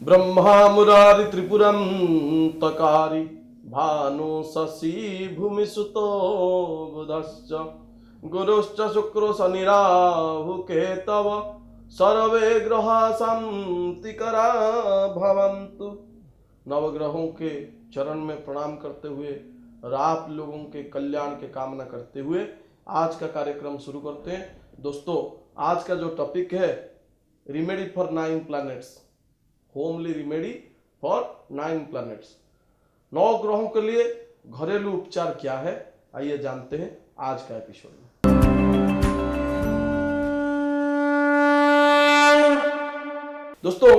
Brahma Murari त्रिपुरं तकारी Bhanu Shashi भूमिसुतो बुधश्च गुरुश्च Syukuro शनिराहु केतव सर्वे ग्रहा शांतिकरा भवन्तु। नवग्रहों के चरण में प्रणाम करते हुए और आप लोगों के कल्याण के कामना करते हुए आज का कार्यक्रम शुरू करते हैं। दोस्तों, आज का जो टॉपिक है remedy for 9 planets, homely remedy for 9 planets. 9 ग्रहों के लिए घरेलू उपचार क्या है, आइए जानते हैं आज का एपिसोड में। दोस्तों,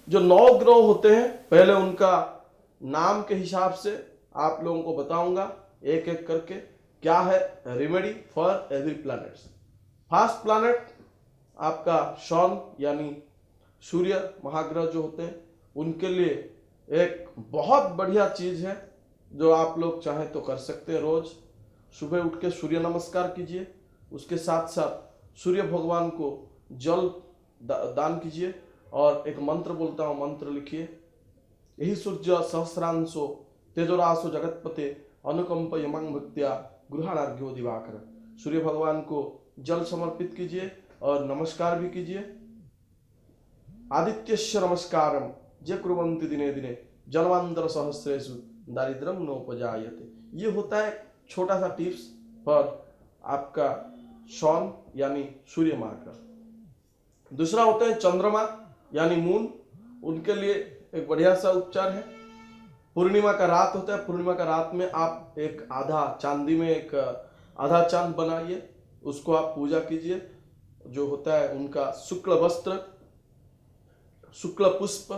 जो 9 ग्रह होते हैं पहले उनका नाम के हिसाब से आप लोगों को बताऊंगा एक एक करके क्या है remedy for every planets. First planet आपका सन यानी सूर्य महाग्रह जो होते हैं उनके लिए एक बहुत बढ़िया चीज है जो आप लोग चाहें तो कर सकते हैं। रोज सुबह उठ के सूर्य नमस्कार कीजिए, उसके साथ साथ सूर्य भगवान को जल दान कीजिए और एक मंत्र बोलता हूँ, मंत्र लिखिए। यही सूर्य सहस्रांशो तेजोरासो जगतपते अनुकंप यमंग भक्त्या गृहाणार्घ्यो दिवाकर। सूर्य भगवान को जल समर्पित कीजिए और नमस्कार भी कीजिए। आदित्यस्य नमस्कारम जे कुर्वन्ति दिने दिने जन्मांतर सहस्रेषु दारिद्र्यम नोपजायते। ये होता है छोटा सा टिप्स पर आपका सन यानी सूर्य माह का। दूसरा होता है चंद्रमा यानी मून, उनके लिए एक बढ़िया सा उपचार है। पूर्णिमा का रात होता है, पूर्णिमा का रात में आप एक आधा चांदी में एक आधा चांद बनाइए, उसको आप पूजा कीजिए। जो होता है उनका शुक्ल वस्त्र, शुक्ल पुष्प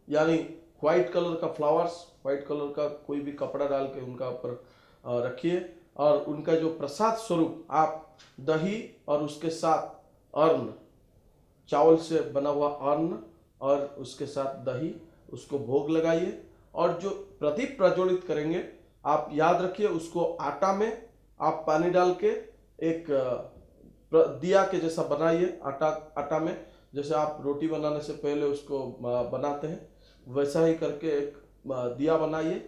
यानी व्हाइट कलर का फ्लावर्स, व्हाइट कलर का कोई भी कपड़ा डाल के उनका ऊपर रखिए और उनका जो प्रसाद स्वरूप आप दही और उसके साथ अन्न, चावल से बना हुआ अन्न और उसके साथ दही, उसको भोग लगाइए। और जो प्रदीप प्रज्वलित करेंगे आप याद रखिए उसको आटा में आप पानी डाल के एक दिया के जैसा बनाइए। आटा में जैसे आप रोटी बनाने से पहले उसको बनाते हैं वैसा ही करके एक दिया बनाइए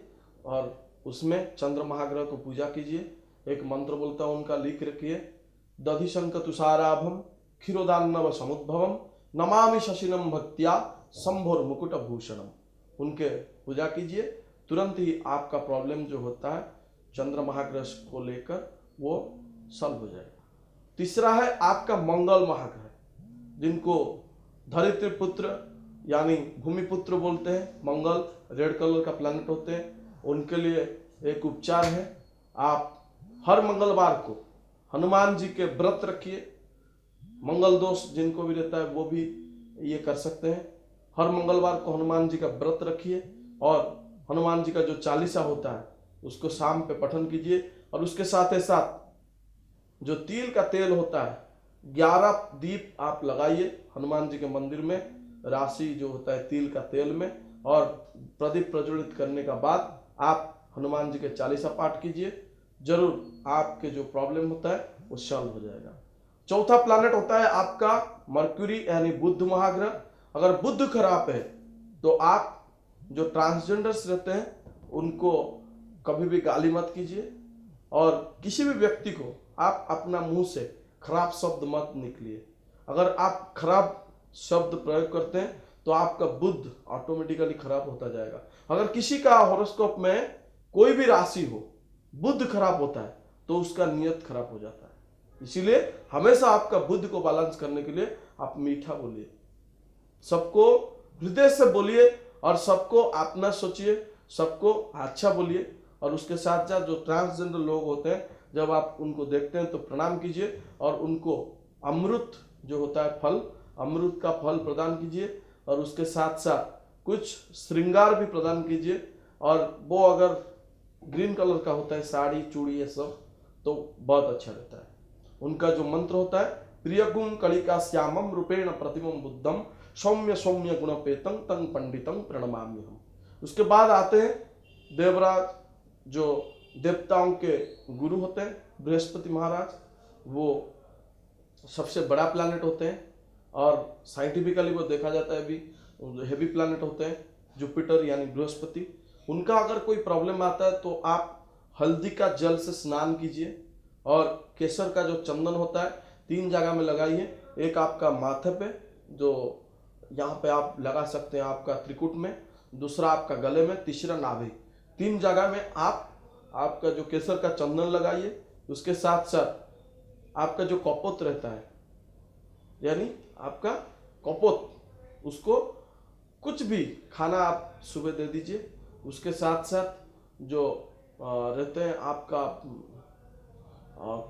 और उसमें चंद्र महाग्रह को पूजा कीजिए। एक मंत्र बोलता हूँ उनका, लिख रखिए। दधिशंक तुषाराभम क्षीरोदान्नव समुद्भवम नमामि शशिनम भक्त्या शंभोर मुकुट भूषणम। उनके पूजा कीजिए, तुरंत ही आपका प्रॉब्लम जो होता है चंद्र महाग्रह को लेकर वो सॉल्व हो जाएगा। तीसरा है आपका मंगल महाग्रह, जिनको धरित्री पुत्र यानी भूमिपुत्र बोलते हैं। मंगल रेड कलर का प्लैनेट होते हैं, उनके लिए एक उपचार है। आप हर मंगलवार को हनुमान जी के व्रत रखिए। मंगल दोष जिनको भी रहता है वो भी ये कर सकते हैं। हर मंगलवार को हनुमान जी का व्रत रखिए और हनुमान जी का जो चालीसा होता है उसको शाम पे पठन कीजिए। और उसके साथ ही साथ जो तिल का तेल होता है 11 दीप आप लगाइए हनुमान जी के मंदिर में, राशि जो होता है तिल का तेल में, और प्रदीप प्रज्वलित करने का बाद आप हनुमान जी के चालीसा पाठ कीजिए। जरूर आपके जो प्रॉब्लम होता है वो सॉल्व हो जाएगा। चौथा प्लैनेट होता है आपका मर्क्यूरी यानी बुध महाग्रह। अगर बुध खराब है तो आप जो ट्रांसजेंडर्स रहते हैं उनको कभी भी गाली मत कीजिए और किसी भी व्यक्ति को आप अपना मुंह से खराब शब्द मत निकलिए। अगर आप खराब शब्द प्रयोग करते हैं तो आपका बुध ऑटोमेटिकली खराब होता जाएगा। अगर किसी का हॉरोस्कोप में कोई भी राशि हो, बुध खराब होता है तो उसका नियत खराब हो जाता है। इसीलिए हमेशा आपका बुध को बैलेंस करने के लिए आप मीठा बोलिए, सबको हृदय से बोलिए और सबको अपना सोचिए, सबको अच्छा बोलिए। और उसके साथ साथ जो ट्रांसजेंडर लोग होते हैं जब आप उनको देखते हैं तो प्रणाम कीजिए और उनको अमृत जो होता है फल, अमृत का फल प्रदान कीजिए और उसके साथ साथ कुछ श्रृंगार भी प्रदान कीजिए। और वो अगर ग्रीन कलर का होता है साड़ी चूड़ी ये सब तो बहुत अच्छा रहता है। उनका जो मंत्र होता है प्रियगुण कलिका श्यामम रूपेण प्रतिमम बुद्धम सौम्य सौम्य गुणपेतं तं पंडितं प्रणमाम्यहम। उसके बाद आते हैं देवराज, जो देवताओं के गुरु होते हैं, बृहस्पति महाराज। वो सबसे बड़ा प्लैनेट होते हैं और साइंटिफिकली वो देखा जाता है भी हेवी प्लैनेट होते हैं, जुपिटर यानी बृहस्पति, उनका अगर कोई प्रॉब्लम आता है तो आप हल्दी का जल से स्नान कीजिए और केसर का जो चंदन होता है 3 जगह में लगाइए। एक आपका माथे पे, जो यहाँ पे आप लगा सकते हैं आपका त्रिकुट में, दूसरा आपका गले में, तीसरा नाभि। 3 जगह में आप आपका जो केसर का चंदन लगाइए। उसके साथ साथ आपका जो कपोत रहता है, यानी आपका कपोत, उसको कुछ भी खाना आप सुबह दे दीजिए। उसके साथ साथ जो रहते हैं आपका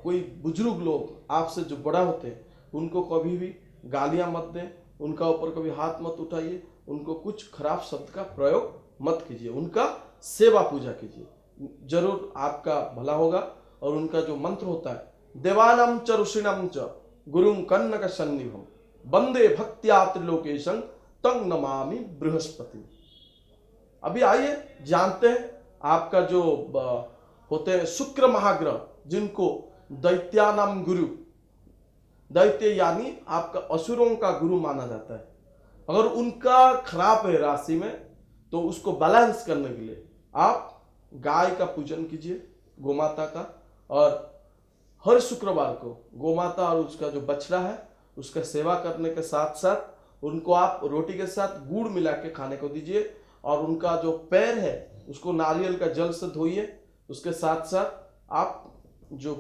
कोई बुजुर्ग लोग आपसे जो बड़ा होते हैं, उनको कभी भी गालियां मत दें, उनका ऊपर कभी हाथ मत उठाइए, उनको कुछ खराब शब्द का प्रयोग मत कीजिए, उनका सेवा पूजा कीजिए, जरूर आपका भला होगा। और उनका जो मंत्र होता है, देवानां च ऋषीणां च गुरुं कन्नक सन्निभं वंदे भक्त्या त्रिलोकेशं तं नमामि बृहस्पति। अभी आइए जानते हैं आपका जो होते हैं शुक्र महाग्रह, जिनको दैत्यानाम गुरु, दैत्य यानी आपका असुरों का गुरु माना जाता है। अगर उनका खराब है राशि में, तो उसको बैलेंस करने के लिए आप गाय का पूजन कीजिए, गोमाता का, और हर शुक्रवार को गोमाता और उसका जो बछड़ा है उसका सेवा करने के साथ साथ उनको आप रोटी के साथ गुड़ मिला के खाने को दीजिए। और उनका जो पैर है उसको नारियल का जल से धोइए। उसके साथ साथ आप जो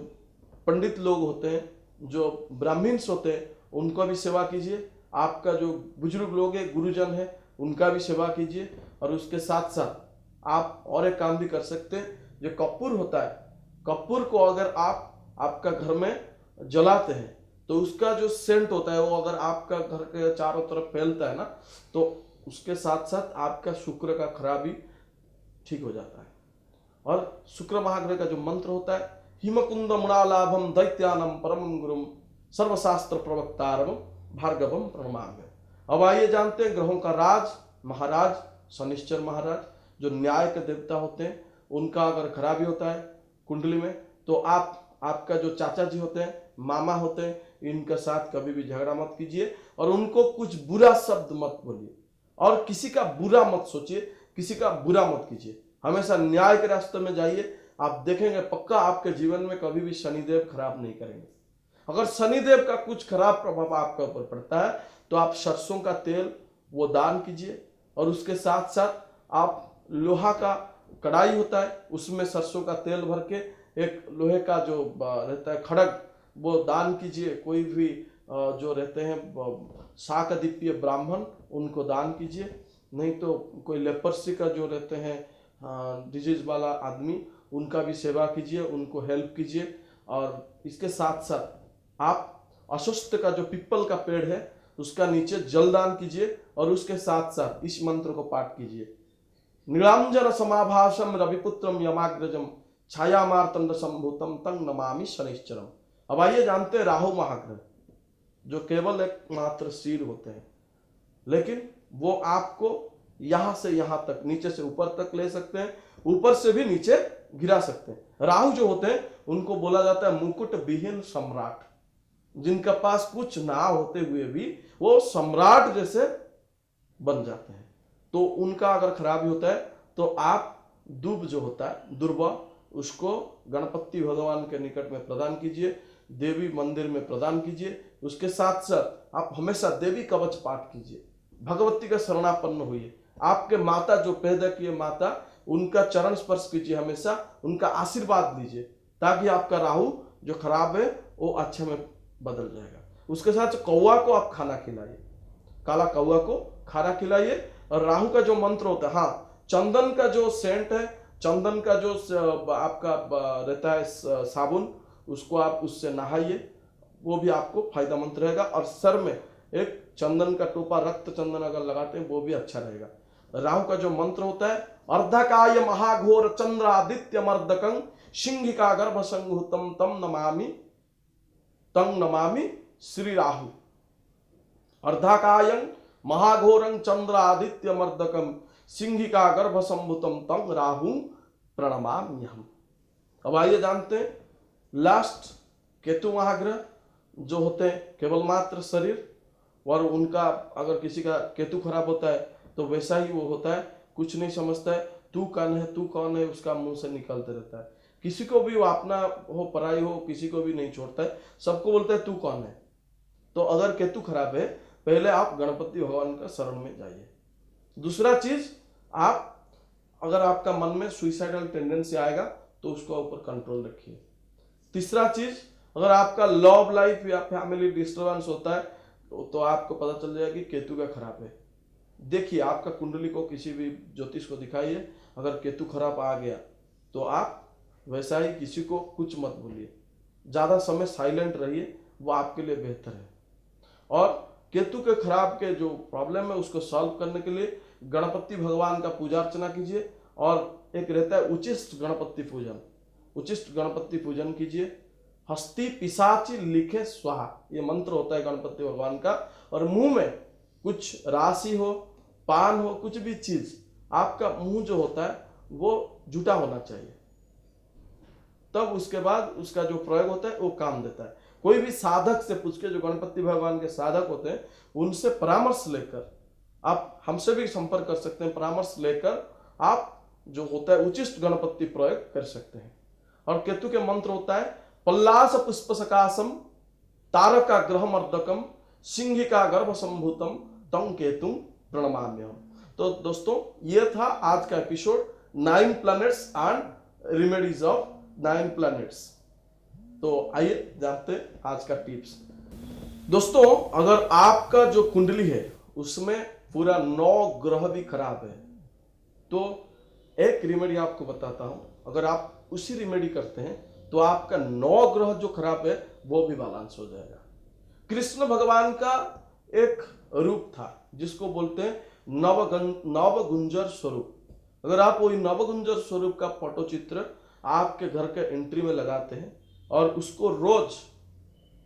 पंडित लोग होते हैं, जो ब्राह्मण्स होते हैं, उनका भी सेवा कीजिए। आपका जो बुजुर्ग लोग हैं, गुरुजन है, उनका भी सेवा कीजिए। और उसके साथ साथ आप और एक काम भी कर सकते हैं, जो कपूर होता है, कपूर को अगर आप आपका घर में जलाते हैं तो उसका जो सेंट होता है वो अगर आपका घर के चारों तरफ फैलता है ना, तो उसके साथ साथ आपका शुक्र का खराबी ठीक हो जाता है। और शुक्र महाग्रह का जो मंत्र होता है, हिमकुंद मृणालाभम दैत्यानम परमं गुरुम सर्वशास्त्र प्रवक्तारम भार्गवम प्रणमाम्य। अब आइए जानते हैं ग्रहों का राज महाराज शनिश्चर महाराज, जो न्याय के देवता होते हैं। उनका अगर खराबी होता है कुंडली में, तो आपका जो चाचा जी होते हैं, मामा होते हैं, इनके साथ कभी भी झगड़ा मत कीजिए और उनको कुछ बुरा शब्द मत बोलिए और किसी का बुरा मत सोचिए, किसी का बुरा मत कीजिए। हमेशा न्याय के रास्ते में जाइए, आप देखेंगे पक्का आपके जीवन में कभी भी शनिदेव खराब नहीं करेंगे। अगर शनिदेव का कुछ खराब प्रभाव आपके ऊपर पड़ता है तो आप सरसों का तेल वो दान कीजिए। और उसके साथ साथ आप लोहा का कढ़ाई होता है, उसमें सरसों का तेल भर के एक लोहे का जो रहता है खड़ग, वो दान कीजिए। कोई भी जो रहते हैं शाकदीपीय ब्राह्मण, उनको दान कीजिए। नहीं तो कोई लेपर्सी का जो रहते हैं डिजीज वाला आदमी, उनका भी सेवा कीजिए, उनको हेल्प कीजिए। और इसके साथ साथ आप अश्वत्थ का जो पीपल का पेड़ है उसका नीचे जलदान कीजिए। और उसके साथ साथ इस मंत्र को पाठ कीजिए, नीलांजन समाभासम रविपुत्रम यमाग्रजम छाया मार्तंड संभूतम तंग नमामि शनिश्चरम। अब आइए जानते हैं राहु महाग्रह, जो केवल एक मात्र सिर होते हैं, लेकिन वो आपको यहां से यहां तक, नीचे से ऊपर तक ले सकते हैं, ऊपर से भी नीचे गिरा सकते हैं। राहु जो होते हैं उनको बोला जाता है मुकुट विहीन सम्राट, जिनका पास कुछ ना होते हुए भी वो सम्राट जैसे बन जाते हैं। तो उनका अगर खराबी होता है तो आप दूब जो होता है, दुर्वा, उसको गणपति भगवान के निकट में प्रदान कीजिए, देवी मंदिर में प्रदान कीजिए। उसके साथ साथ आप हमेशा देवी कवच पाठ कीजिए, भगवती का शरणापन्न होइए। आपके माता जो पैदा किए माता, उनका चरण स्पर्श कीजिए, हमेशा उनका आशीर्वाद लीजिए, ताकि आपका राहु जो खराब है वो अच्छे में बदल जाएगा। उसके साथ कौवा को आप खाना खिलाइए, काला कौवा को खाना खिलाइए। और राहु का जो मंत्र होता है, हाँ, चंदन का जो सेंट है, चंदन का जो आपका रहता है साबुन, उसको आप उससे नहाइए, वो भी आपको फायदेमंद रहेगा। और सर में एक चंदन का टोपा, रक्त चंदन अगर लगाते हैं वो भी अच्छा रहेगा। राहु का जो मंत्र होता है, अर्धकाय महाघोर चंद्रादित्य मर्दकं सिंहिका गर्भ संहुतम तंग नमामि श्री राहु। अर्धकायं महाघोरं चंद्रादित्य मर्दकं सिंहिका गर्भ संभुतम तंग राहु प्रणमाम्यहम्। अब आइए जानते हैं लास्ट केतु महाग्रह, जो होते हैं केवल मात्र शरीर, और उनका अगर किसी का केतु खराब होता है तो वैसा ही वो होता है, कुछ नहीं समझता है, तू कौन है, तू कौन है, उसका मुंह से निकलते रहता है। किसी को भी वो अपना हो पराई हो किसी को भी नहीं छोड़ता है, सबको बोलता है तू कौन है। तो अगर केतु खराब है, पहले आप गणपति भगवान का शरण में जाइए। दूसरा चीज, आप अगर आपका मन में सुइसाइडल टेंडेंसी आएगा तो उसको ऊपर कंट्रोल रखिए। तीसरा चीज, अगर आपका लव लाइफ या फैमिली डिस्टर्बेंस होता है तो आपको पता चल जाएगा कि केतु का खराब है। देखिए आपका कुंडली को किसी भी ज्योतिष को दिखाइए, अगर केतु खराब आ गया तो आप वैसा ही किसी को कुछ मत बोलिए, ज़्यादा समय साइलेंट रहिए, वो आपके लिए बेहतर है। और केतु के खराब के जो प्रॉब्लम है उसको सॉल्व करने के लिए गणपति भगवान का पूजा अर्चना कीजिए। और एक रहता है उचिष्ट गणपति पूजन, उचिष्ट गणपति पूजन कीजिए। हस्ती पिशाची लिखे स्वाहा, ये मंत्र होता है गणपति भगवान का। और मुंह में कुछ राशि हो, पान हो, कुछ भी चीज, आपका मुंह जो होता है वो झूठा होना चाहिए, तब उसके बाद उसका जो प्रयोग होता है वो काम देता है। कोई भी साधक से पूछ के, जो गणपति भगवान के साधक होते हैं उनसे परामर्श लेकर, आप हमसे भी संपर्क कर सकते हैं, परामर्श लेकर आप जो होता है उचिष्ट गणपति प्रयोग कर सकते हैं। और केतु के मंत्र होता है पल्लास पुष्प सकाशम तारका ग्रह मर्दकम सिंहिका गर्भ संभूतम तम केतुम प्रणमाम्यहम। तो दोस्तों ये था आज का episode, 9 planets and remedies of 9 planets. तो आइए जानते हैं आज का टिप्स। दोस्तों अगर आपका जो कुंडली है उसमें पूरा 9 ग्रह भी खराब है तो एक रेमेडी आपको बताता हूं, अगर आप उसी रेमेडी करते हैं तो आपका 9 ग्रह जो खराब है वो भी बैलेंस हो जाएगा। कृष्ण भगवान का एक रूप था जिसको बोलते हैं नवगुंजर स्वरूप। अगर आप वही नवगुंजर स्वरूप का फोटो चित्र आपके घर के एंट्री में लगाते हैं और उसको रोज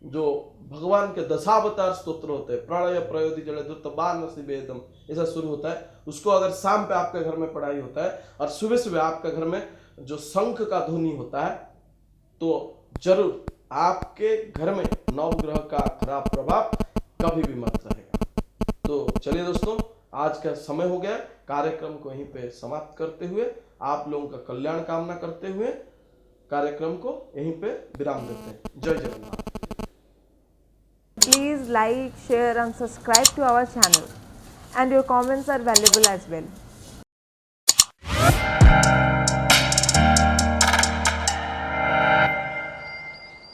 जो भगवान के दशावतार स्तोत्र होते हैं, प्रलय प्रयोधि जड़े दुर्तबानसी वेदम, ऐसा शुरू होता है, उसको अगर शाम पे आपके घर में पढ़ाई होता है और सुबह सुबह आपके घर में जो शंख का ध्वनि होता है तो जरूर आपके घर में नवग्रह का खराब प्रभाव कभी भी मत रहेगा। तो चलिए दोस्तों, आज का समय हो गया, कार्यक्रम को यहीं पे समाप्त करते हुए, आप लोगों का कल्याण कामना करते हुए कार्यक्रम को यहीं पे विराम देते हैं। जय Jagannath. Please like, share and subscribe to our channel, and your comments are valuable as well.